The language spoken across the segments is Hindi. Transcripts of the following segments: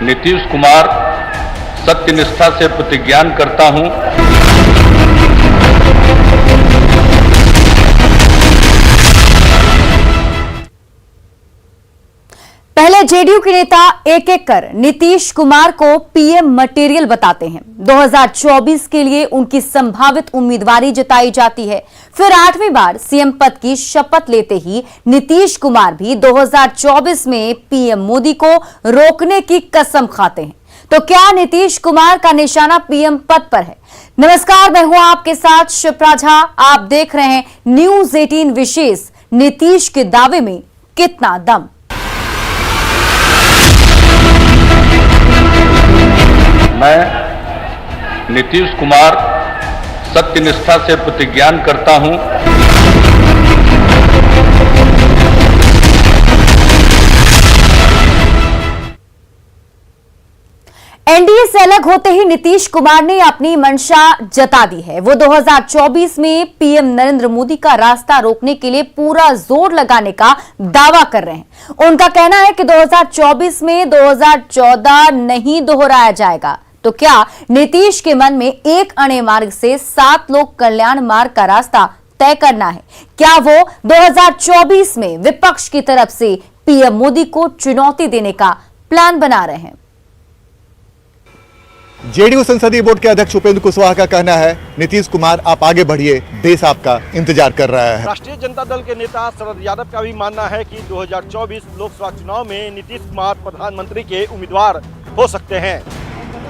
नीतीश कुमार सत्यनिष्ठा से प्रतिज्ञान करता हूं। पहले जेडीयू के नेता एक एक कर नीतीश कुमार को पीएम मटेरियल बताते हैं। 2024 के लिए उनकी संभावित उम्मीदवारी जताई जाती है। फिर 8वीं बार सीएम पद की शपथ लेते ही नीतीश कुमार भी 2024 में पीएम मोदी को रोकने की कसम खाते हैं। तो क्या नीतीश कुमार का निशाना पीएम पद पर है? नमस्कार, मैं हूं आपके साथ शिप्रा झा। आप देख रहे हैं न्यूज 18 विशेष, नीतीश के दावे में कितना दम। मैं नीतीश कुमार सत्यनिष्ठा से प्रतिज्ञान करता हूं। एनडीए से अलग होते ही नीतीश कुमार ने अपनी मंशा जता दी है। वो 2024 में पीएम नरेंद्र मोदी का रास्ता रोकने के लिए पूरा जोर लगाने का दावा कर रहे हैं। उनका कहना है कि 2024 में 2014 नहीं दोहराया जाएगा। तो क्या नीतीश के मन में एक अणे मार्ग से 7 लोक कल्याण मार्ग का रास्ता तय करना है? क्या वो 2024 में विपक्ष की तरफ से पीएम मोदी को चुनौती देने का प्लान बना रहे हैं? जेडीयू संसदीय बोर्ड के अध्यक्ष उपेंद्र कुशवाहा का कहना है, नीतीश कुमार आप आगे बढ़िए, देश आपका इंतजार कर रहा है। राष्ट्रीय जनता दल के नेता शरद यादव का भी मानना है कि 2024 लोकसभा चुनाव में नीतीश कुमार प्रधानमंत्री के उम्मीदवार हो सकते हैं।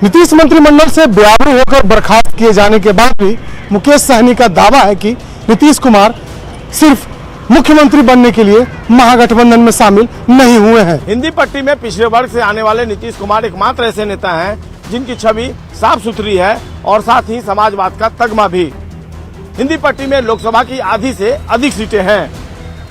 नीतीश मंत्रिमंडल से बेआबरू होकर बर्खास्त किए जाने के बाद भी मुकेश सहनी का दावा है कि नीतीश कुमार सिर्फ मुख्यमंत्री बनने के लिए महागठबंधन में शामिल नहीं हुए हैं। हिंदी पट्टी में पिछड़े वर्ग से आने वाले नीतीश कुमार एकमात्र ऐसे नेता हैं जिनकी छवि साफ सुथरी है और साथ ही समाजवाद का तगमा भी। हिंदी पट्टी में लोकसभा की आधी से अधिक सीटें हैं।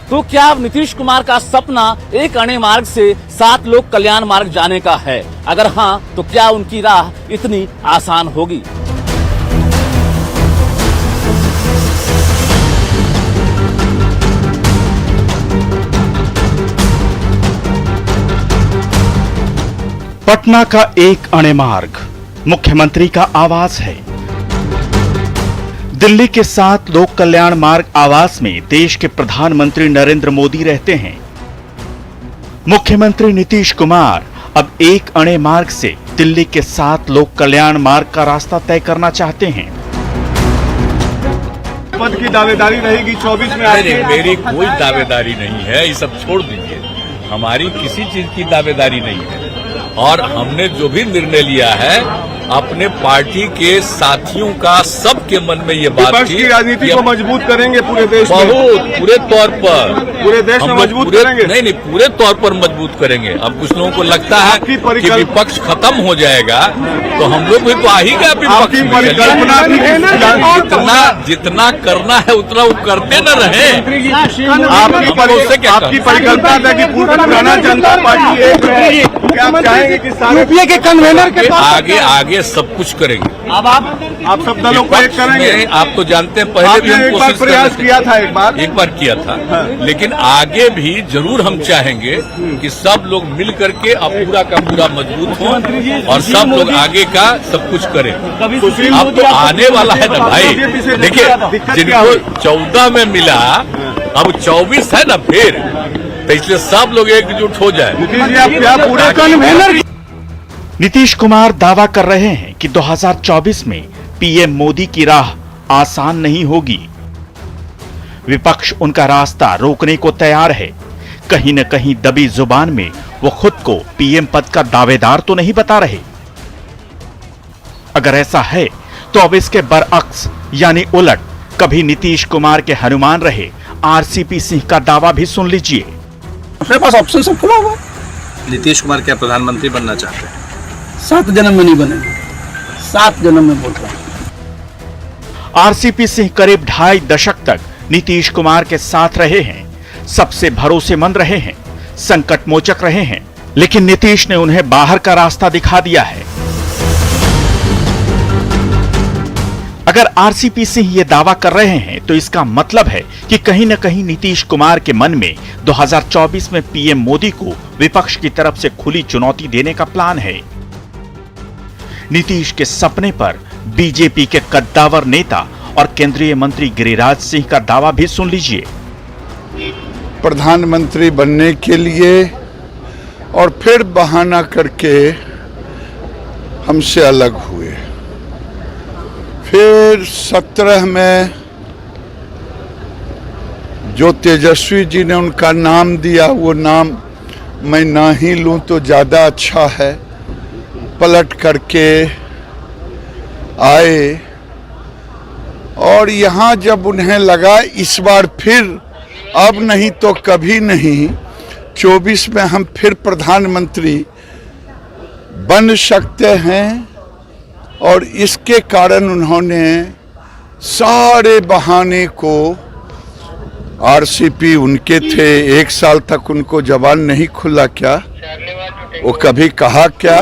तो क्या नीतीश कुमार का सपना एक अणे मार्ग से 7 लोक कल्याण मार्ग जाने का है? अगर हाँ, तो क्या उनकी राह इतनी आसान होगी? पटना का एक अणे मार्ग मुख्यमंत्री का आवास है। दिल्ली के 7 लोक कल्याण मार्ग आवास में देश के प्रधानमंत्री नरेंद्र मोदी रहते हैं। मुख्यमंत्री नीतीश कुमार अब एक अणे मार्ग से दिल्ली के 7 लोक कल्याण मार्ग का रास्ता तय करना चाहते हैं। पद की दावेदारी रहेगी 24 में। नहीं, मेरी कोई दावेदारी नहीं है, ये सब छोड़ दीजिए। हमारी किसी चीज की दावेदारी नहीं है और हमने जो भी निर्णय लिया है अपने पार्टी के साथियों का सबके मन में ये बात थी। राजनीति को मजबूत करेंगे पूरे देश में। बहुत पूरे तौर पर पूरे देश में मजबूत करेंगे। नहीं, पूरे तौर पर मजबूत करेंगे। अब कुछ लोगों को लगता है कि विपक्ष खत्म हो जाएगा तो हम लोग भी तो आ ही गए विपक्ष में। जितना करना है उतना वो करते न रहे। आपकी परिकल्पना था कि पुराना जनता पार्टी आप चाहेंगे कि यूपीए के कन्वेनर के आगे सब कुछ करेंगे। अब आप सब दलों को एक करेंगे। आप तो जानते हैं पहले भी हम कोशिश प्रयास किया था, एक बार किया था। लेकिन आगे भी जरूर हम चाहेंगे कि सब लोग मिल करके अब पूरा का पूरा मजबूत हो और सब लोग आगे का सब कुछ करें। अब तो आने वाला है ना भाई। देखिए, जिनको 14 में मिला अब 24 है ना, फिर तो इसलिए सब लोग एकजुट हो जाए। नीतीश कुमार दावा कर रहे हैं कि 2024 में पीएम मोदी की राह आसान नहीं होगी। विपक्ष उनका रास्ता रोकने को तैयार है। कहीं न कहीं दबी जुबान में वो खुद को पीएम पद का दावेदार तो नहीं बता रहे। अगर ऐसा है तो अब इसके बरअक्स यानी उलट कभी नीतीश कुमार के हनुमान रहे आरसीपी सिंह का दावा भी सुन लीजिए। अपने पास ऑप्शन सब खुला हुआ। नीतीश कुमार क्या प्रधानमंत्री बनना चाहते हैं? 7 जन्म में नहीं बनेंगे, 7 जन्म में बोल रहा हूं। आरसीपी सिंह करीब 2.5 दशक तक नीतीश कुमार के साथ रहे हैं, सबसे भरोसेमंद रहे हैं, संकट मोचक रहे हैं, लेकिन नीतीश ने उन्हें बाहर का रास्ता दिखा दिया है। अगर आरसीपी सिंह ये दावा कर रहे हैं तो इसका मतलब है कि कहीं न कहीं नीतीश कुमार के मन में 2024 में पीएम मोदी को विपक्ष की तरफ से खुली चुनौती देने का प्लान है। नीतीश के सपने पर बीजेपी के कद्दावर नेता और केंद्रीय मंत्री गिरिराज सिंह का दावा भी सुन लीजिए। प्रधानमंत्री बनने के लिए और फिर बहाना करके हमसे अलग हुए। फिर 17 में जो तेजस्वी जी ने उनका नाम दिया, वो नाम मैं ना ही लूं तो ज़्यादा अच्छा है, पलट करके आए। और यहाँ जब उन्हें लगा इस बार फिर अब नहीं तो कभी नहीं, 24 में हम फिर प्रधानमंत्री बन सकते हैं, और इसके कारण उन्होंने सारे बहाने को, आरसीपी उनके थे, 1 साल तक उनको जबान नहीं खुला क्या, वो कभी कहा क्या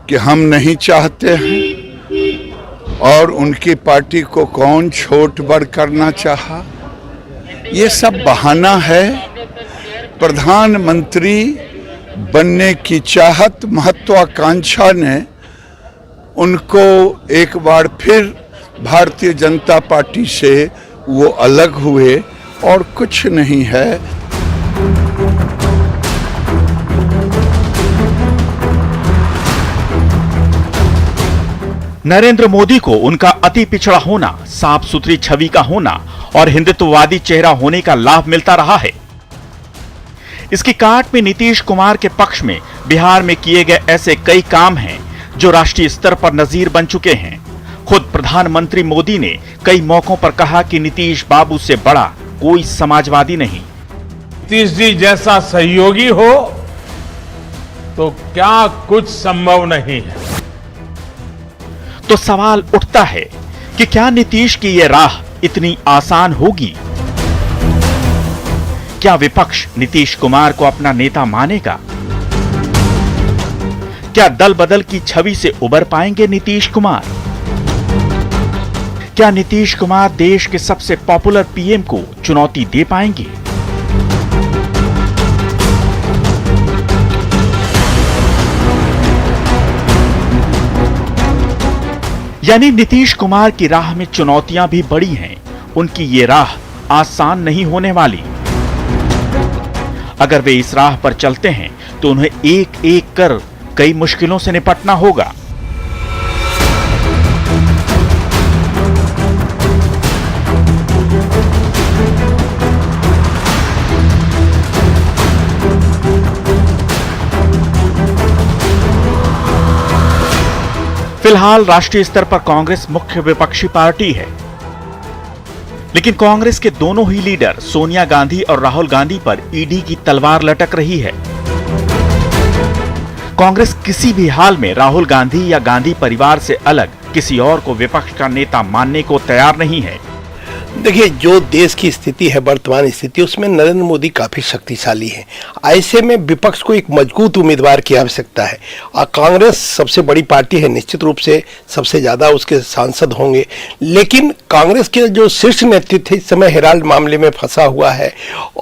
कि हम नहीं चाहते हैं, और उनकी पार्टी को कौन छोट बड़ करना चाहा। ये सब बहाना है। प्रधानमंत्री बनने की चाहत, महत्वाकांक्षा ने उनको एक बार फिर भारतीय जनता पार्टी से वो अलग हुए, और कुछ नहीं है। नरेंद्र मोदी को उनका अति पिछड़ा होना, साफ सुथरी छवि का होना और हिंदुत्ववादी चेहरा होने का लाभ मिलता रहा है। इसकी काट में नीतीश कुमार के पक्ष में बिहार में किए गए ऐसे कई काम हैं जो राष्ट्रीय स्तर पर नजीर बन चुके हैं। खुद प्रधानमंत्री मोदी ने कई मौकों पर कहा कि नीतीश बाबू से बड़ा कोई समाजवादी नहीं। नीतीश जी जैसा सहयोगी हो तो क्या कुछ संभव नहीं है। तो सवाल उठता है कि क्या नीतीश की यह राह इतनी आसान होगी? क्या विपक्ष नीतीश कुमार को अपना नेता मानेगा? क्या दल बदल की छवि से उबर पाएंगे नीतीश कुमार? क्या नीतीश कुमार देश के सबसे पॉपुलर पीएम को चुनौती दे पाएंगे? यानी नीतीश कुमार की राह में चुनौतियां भी बड़ी हैं। उनकी ये राह आसान नहीं होने वाली। अगर वे इस राह पर चलते हैं तो उन्हें एक एक कर कई मुश्किलों से निपटना होगा। फिलहाल राष्ट्रीय स्तर पर कांग्रेस मुख्य विपक्षी पार्टी है, लेकिन कांग्रेस के दोनों ही लीडर सोनिया गांधी और राहुल गांधी पर ईडी की तलवार लटक रही है। कांग्रेस किसी भी हाल में राहुल गांधी या गांधी परिवार से अलग किसी और को विपक्ष का नेता मानने को तैयार नहीं है। देखिए, जो देश की स्थिति है, वर्तमान स्थिति, उसमें नरेंद्र मोदी काफी शक्तिशाली है। ऐसे में विपक्ष को एक मजबूत उम्मीदवार की आवश्यकता है, और कांग्रेस सबसे बड़ी पार्टी है, निश्चित रूप से सबसे ज्यादा उसके सांसद होंगे। लेकिन कांग्रेस के जो शीर्ष नेतृत्व इस समय हेराल्ड मामले में फंसा हुआ है,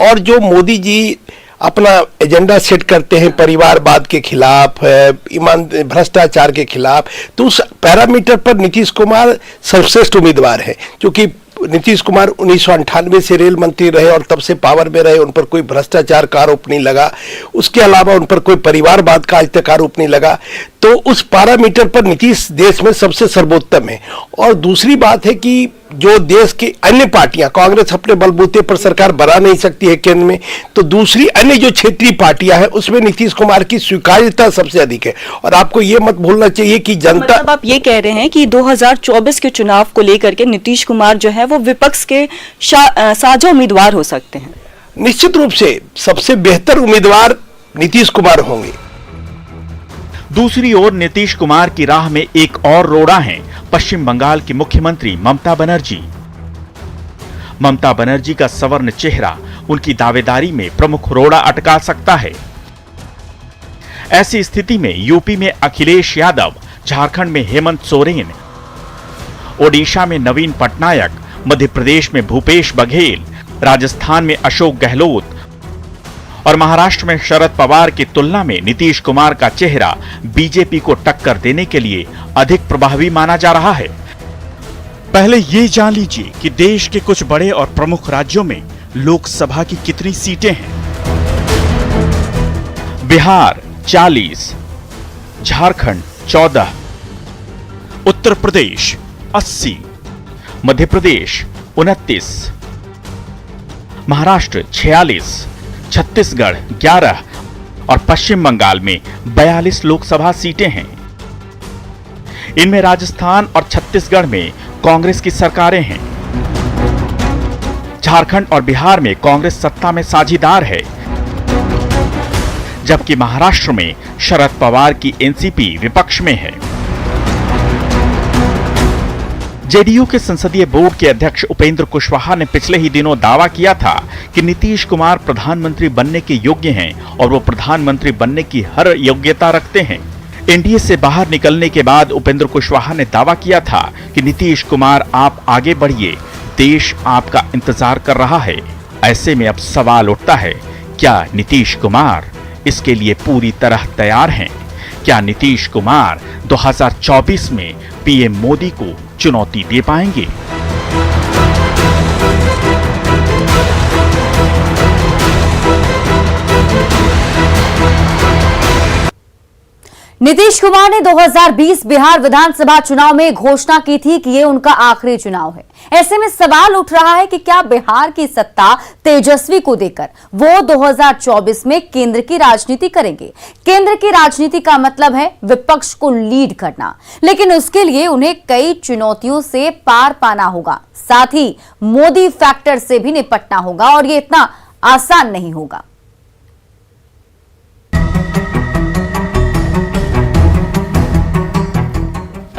और जो मोदी जी अपना एजेंडा सेट करते हैं परिवारवाद के खिलाफ, ईमान भ्रष्टाचार के खिलाफ, तो उस पैरामीटर पर नीतीश कुमार सर्वश्रेष्ठ उम्मीदवार है। क्योंकि नीतीश कुमार 1998 से रेल मंत्री रहे और तब से पावर में रहे, उन पर कोई भ्रष्टाचार का आरोप नहीं लगा, उसके अलावा उन पर कोई परिवारवाद का आज तक आरोप नहीं लगा। तो उस पैरामीटर पर नीतीश देश में सबसे सर्वोत्तम है। और दूसरी बात है कि जो देश की अन्य पार्टियां, कांग्रेस अपने बलबूते पर सरकार बना नहीं सकती है केंद्र में, तो दूसरी अन्य जो क्षेत्रीय पार्टियां हैं उसमें नीतीश कुमार की स्वीकार्यता सबसे अधिक है। और आपको ये मत भूलना चाहिए कि जनता, मतलब आप ये कह रहे हैं कि 2024 के चुनाव को लेकर के नीतीश कुमार जो है वो विपक्ष के साझा उम्मीदवार हो सकते हैं? निश्चित रूप से सबसे बेहतर उम्मीदवार नीतीश कुमार होंगे। दूसरी ओर नीतीश कुमार की राह में एक और रोड़ा है पश्चिम बंगाल की मुख्यमंत्री ममता बनर्जी। ममता बनर्जी का सवर्ण चेहरा उनकी दावेदारी में प्रमुख रोड़ा अटका सकता है। ऐसी स्थिति में यूपी में अखिलेश यादव, झारखंड में हेमंत सोरेन, ओडिशा में नवीन पटनायक, मध्य प्रदेश में भूपेश बघेल, राजस्थान में अशोक गहलोत और महाराष्ट्र में शरद पवार की तुलना में नीतीश कुमार का चेहरा बीजेपी को टक्कर देने के लिए अधिक प्रभावी माना जा रहा है। पहले ये जान लीजिए कि देश के कुछ बड़े और प्रमुख राज्यों में लोकसभा की कितनी सीटें हैं। बिहार 40, झारखंड 14, उत्तर प्रदेश 80, मध्य प्रदेश 29, महाराष्ट्र 46, छत्तीसगढ़ 11 और पश्चिम बंगाल में 42 लोकसभा सीटें हैं। इनमें राजस्थान और छत्तीसगढ़ में कांग्रेस की सरकारें हैं। झारखंड और बिहार में कांग्रेस सत्ता में साझीदार है, जबकि महाराष्ट्र में शरद पवार की एनसीपी विपक्ष में है। जेडीयू के संसदीय बोर्ड के अध्यक्ष उपेंद्र कुशवाहा ने पिछले ही दिनों दावा किया था कि नीतीश कुमार प्रधानमंत्री बनने के योग्य हैं और वो प्रधानमंत्री बनने की हर योग्यता रखते हैं। एनडीए से बाहर निकलने के बाद उपेंद्र कुशवाहा ने दावा किया था कि नीतीश कुमार आप आगे बढ़िए, देश आपका इंतजार कर रहा है। ऐसे में अब सवाल उठता है, क्या नीतीश कुमार इसके लिए पूरी तरह तैयार हैं? क्या नीतीश कुमार 2024 में पीएम मोदी को चुनौती दे पाएंगे? नीतीश कुमार ने 2020 बिहार विधानसभा चुनाव में घोषणा की थी कि ये उनका आखिरी चुनाव है। ऐसे में सवाल उठ रहा है कि क्या बिहार की सत्ता तेजस्वी को देकर वो 2024 में केंद्र की राजनीति करेंगे। केंद्र की राजनीति का मतलब है विपक्ष को लीड करना, लेकिन उसके लिए उन्हें कई चुनौतियों से पार पाना होगा। साथ ही मोदी फैक्टर से भी निपटना होगा और ये इतना आसान नहीं होगा।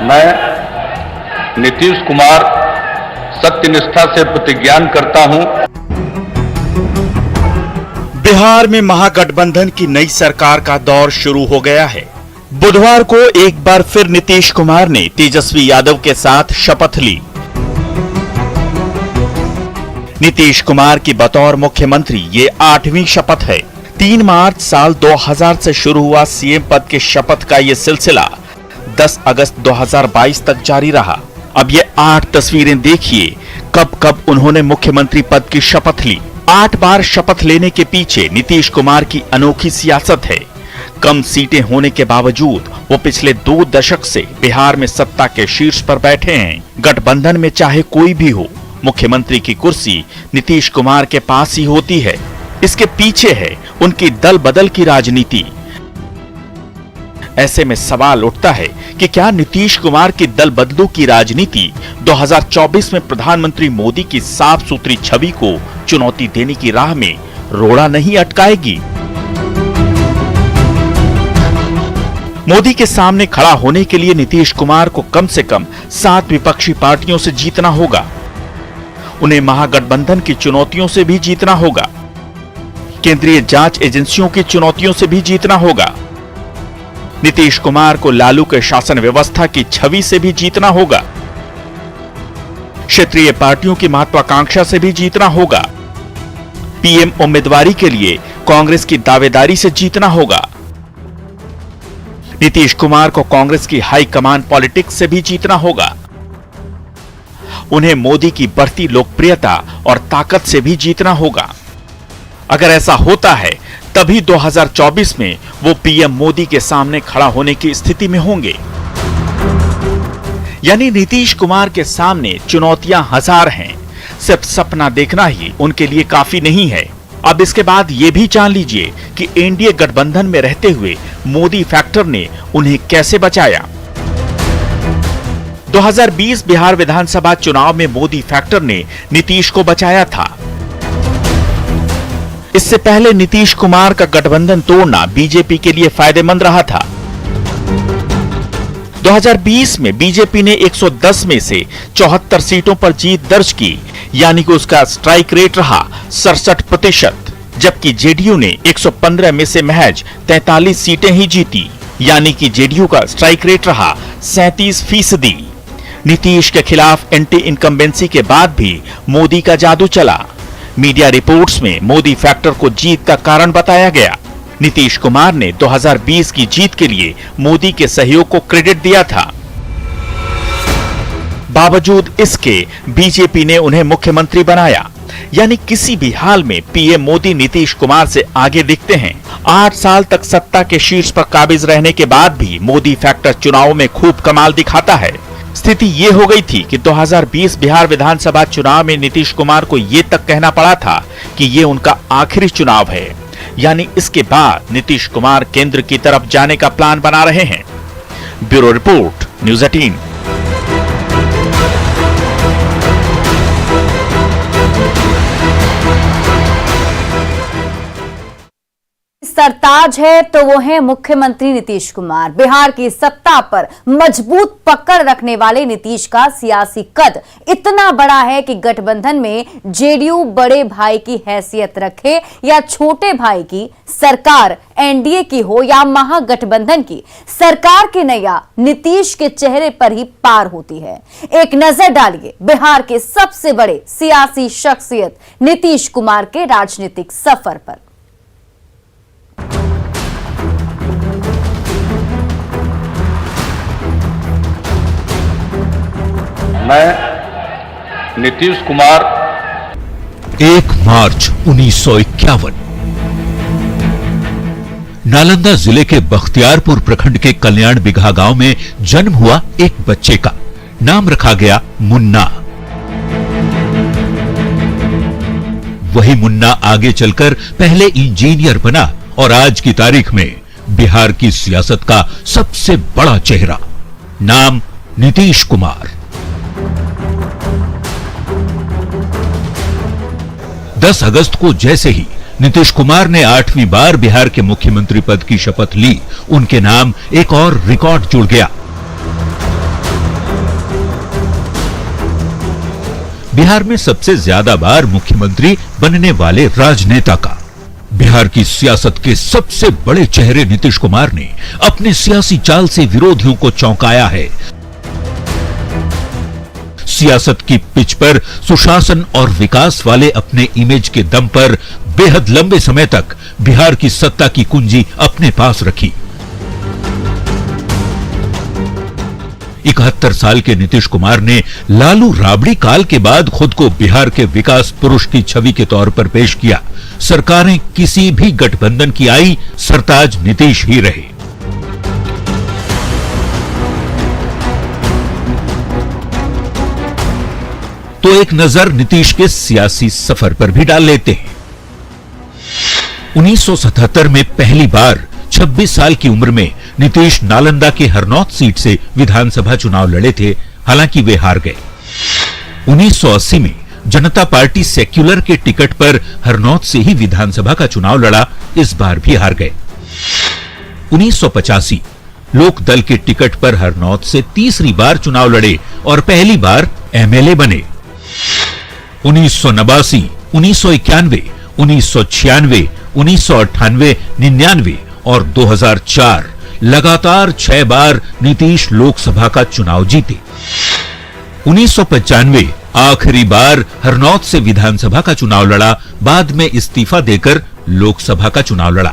मैं नीतीश कुमार सत्यनिष्ठा से प्रतिज्ञान करता हूं। बिहार में महागठबंधन की नई सरकार का दौर शुरू हो गया है। बुधवार को एक बार फिर नीतीश कुमार ने तेजस्वी यादव के साथ शपथ ली। नीतीश कुमार की बतौर मुख्यमंत्री ये 8वीं शपथ है। 3 मार्च साल 2000 से शुरू हुआ सीएम पद के शपथ का ये सिलसिला 10 अगस्त 2022 तक जारी रहा। अब ये 8 तस्वीरें देखिए, कब कब उन्होंने मुख्यमंत्री पद की शपथ ली। 8 बार शपथ लेने के पीछे नीतीश कुमार की अनोखी सियासत है। कम सीटें होने के बावजूद वो पिछले 2 दशक से बिहार में सत्ता के शीर्ष पर बैठे हैं। गठबंधन में चाहे कोई भी हो, मुख्यमंत्री की कुर्सी नीतीश कुमार के पास ही होती है। इसके पीछे है उनकी दल बदल की राजनीति। ऐसे में सवाल उठता है कि क्या नीतीश कुमार की दल बदलू की राजनीति 2024 में प्रधानमंत्री मोदी की साफ सुथरी छवि को चुनौती देने की राह में रोड़ा नहीं अटकाएगी? मोदी के सामने खड़ा होने के लिए नीतीश कुमार को कम से कम 7 विपक्षी पार्टियों से जीतना होगा। उन्हें महागठबंधन की चुनौतियों से भी जीतना होगा। केंद्रीय जांच एजेंसियों की चुनौतियों से भी जीतना होगा। नीतीश कुमार को लालू के शासन व्यवस्था की छवि से भी जीतना होगा। क्षेत्रीय पार्टियों की महत्वाकांक्षा से भी जीतना होगा। पीएम उम्मीदवारी के लिए कांग्रेस की दावेदारी से जीतना होगा। नीतीश कुमार को कांग्रेस की हाई कमान पॉलिटिक्स से भी जीतना होगा। उन्हें मोदी की बढ़ती लोकप्रियता और ताकत से भी जीतना होगा। अगर ऐसा होता है तभी 2024 में वो पीएम मोदी के सामने खड़ा होने की स्थिति में होंगे। यानी नीतीश कुमार के सामने चुनौतियां हजार हैं। सिर्फ सपना देखना ही उनके लिए काफी नहीं है। अब इसके बाद ये भी जान लीजिए कि एनडीए गठबंधन में रहते हुए मोदी फैक्टर ने उन्हें कैसे बचाया। 2020 बिहार विधानसभा चुनाव में मोदी फैक्टर ने नीतीश को बचाया था। इससे पहले नीतीश कुमार का गठबंधन तोड़ना बीजेपी के लिए फायदेमंद रहा था। 2020 में बीजेपी ने 110 में से 74 सीटों पर जीत दर्ज की, यानी कि उसका स्ट्राइक रेट रहा 67%, जबकि जेडीयू ने 115 में से महज 43 सीटें ही जीती, यानी कि जेडीयू का स्ट्राइक रेट रहा 37%। नीतीश के खिलाफ एंटी इनकम्बेंसी के बाद भी मोदी का जादू चला। मीडिया रिपोर्ट्स में मोदी फैक्टर को जीत का कारण बताया गया। नीतीश कुमार ने 2020 की जीत के लिए मोदी के सहयोग को क्रेडिट दिया था। बावजूद इसके बीजेपी ने उन्हें मुख्यमंत्री बनाया, यानी किसी भी हाल में पीएम मोदी नीतीश कुमार से आगे दिखते हैं। 8 साल तक सत्ता के शीर्ष पर काबिज रहने के बाद भी मोदी फैक्टर चुनाव में खूब कमाल दिखाता है। स्थिति ये हो गई थी कि 2020 बिहार विधानसभा चुनाव में नीतीश कुमार को ये तक कहना पड़ा था कि ये उनका आखिरी चुनाव है, यानी इसके बाद नीतीश कुमार केंद्र की तरफ जाने का प्लान बना रहे हैं। Bureau report, news 18। सरताज है तो वो है मुख्यमंत्री नीतीश कुमार। बिहार की सत्ता पर मजबूत पकड़ रखने वाले नीतीश का सियासी कद इतना बड़ा है कि गठबंधन में जेडीयू बड़े भाई की हैसियत रखे या छोटे भाई की, सरकार एनडीए की हो या महागठबंधन की, सरकार की नैया नीतीश के चेहरे पर ही पार होती है। एक नजर डालिए बिहार के सबसे बड़े सियासी शख्सियत नीतीश कुमार के राजनीतिक सफर पर। मैं नीतीश कुमार 1 मार्च 1951 नालंदा जिले के बख्तियारपुर प्रखंड के कल्याण बिघा गांव में जन्म हुआ एक बच्चे का नाम रखा गया मुन्ना। वही मुन्ना आगे चलकर पहले इंजीनियर बना और आज की तारीख में बिहार की सियासत का सबसे बड़ा चेहरा, नाम नीतीश कुमार। 10 अगस्त को जैसे ही नीतीश कुमार ने 8वीं बार बिहार के मुख्यमंत्री पद की शपथ ली, उनके नाम एक और रिकॉर्ड जुड़ गया। बिहार में सबसे ज्यादा बार मुख्यमंत्री बनने वाले राजनेता का, बिहार की सियासत के सबसे बड़े चेहरे नीतीश कुमार ने अपने सियासी चाल से विरोधियों को चौंकाया है। सियासत की पिच पर सुशासन और विकास वाले अपने इमेज के दम पर बेहद लंबे समय तक बिहार की सत्ता की कुंजी अपने पास रखी। 71 साल के नीतीश कुमार ने लालू राबड़ी काल के बाद खुद को बिहार के विकास पुरुष की छवि के तौर पर पेश किया। सरकारें किसी भी गठबंधन की आई, सरताज नीतीश ही रहे। तो एक नजर नीतीश के सियासी सफर पर भी डाल लेते हैं। 1977 में पहली बार 26 साल की उम्र में नीतीश नालंदा के हरनौत सीट से विधानसभा चुनाव लड़े थे, हालांकि वे हार गए। 1980 में जनता पार्टी सेक्युलर के टिकट पर हरनौत से ही विधानसभा का चुनाव लड़ा, इस बार भी हार गए। 1985 लोक दल के टिकट पर हरनौत से तीसरी बार चुनाव लड़े और पहली बार एमएलए बने। 1989, 1991, 1996, 1998, 99 और 2004 लगातार 6 बार नीतीश लोकसभा का चुनाव जीते। 1995 आखिरी बार हरनौत से विधानसभा का चुनाव लड़ा, बाद में इस्तीफा देकर लोकसभा का चुनाव लड़ा।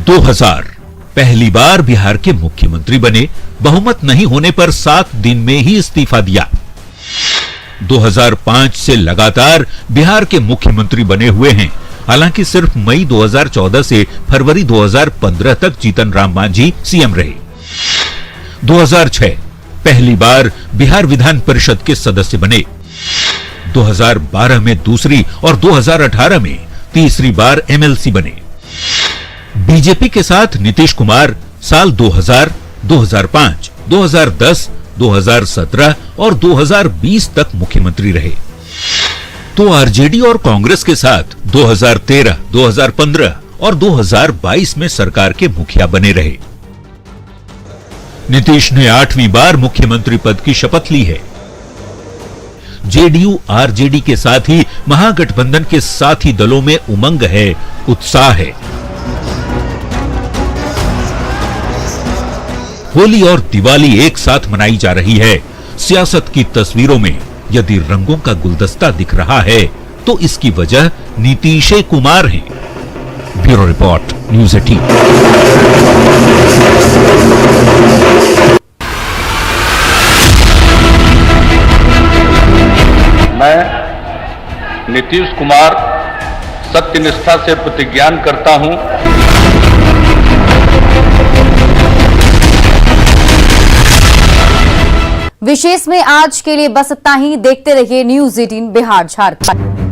2000 पहली बार बिहार के मुख्यमंत्री बने, बहुमत नहीं होने पर 7 दिन में ही इस्तीफा दिया। 2005 से लगातार बिहार के मुख्यमंत्री बने हुए हैं, हालांकि सिर्फ मई 2014 से फरवरी 2015 तक जीतन राम मांझी सीएम रहे। 2006 पहली बार बिहार विधान परिषद के सदस्य बने। 2012 में दूसरी और 2018 में तीसरी बार एमएलसी बने। बीजेपी के साथ नीतीश कुमार साल 2000, 2005, 2010, 2017 और 2020 तक मुख्यमंत्री रहे। तो आरजेडी और कांग्रेस के साथ 2013, 2015 और 2022 में सरकार के मुखिया बने रहे। नीतीश ने 8वीं बार मुख्यमंत्री पद की शपथ ली है। जेडीयू आरजेडी के साथ ही महागठबंधन के साथी दलों में उमंग है, उत्साह है। होली और दिवाली एक साथ मनाई जा रही है। सियासत की तस्वीरों में यदि रंगों का गुलदस्ता दिख रहा है तो इसकी वजह नीतीश कुमार हैं। Bureau report, news 18। मैं नीतीश कुमार सत्यनिष्ठा से प्रतिज्ञान करता हूं विशेष में आज के लिए बस इतना ही। देखते रहिए न्यूज़ 18 बिहार झारखंड।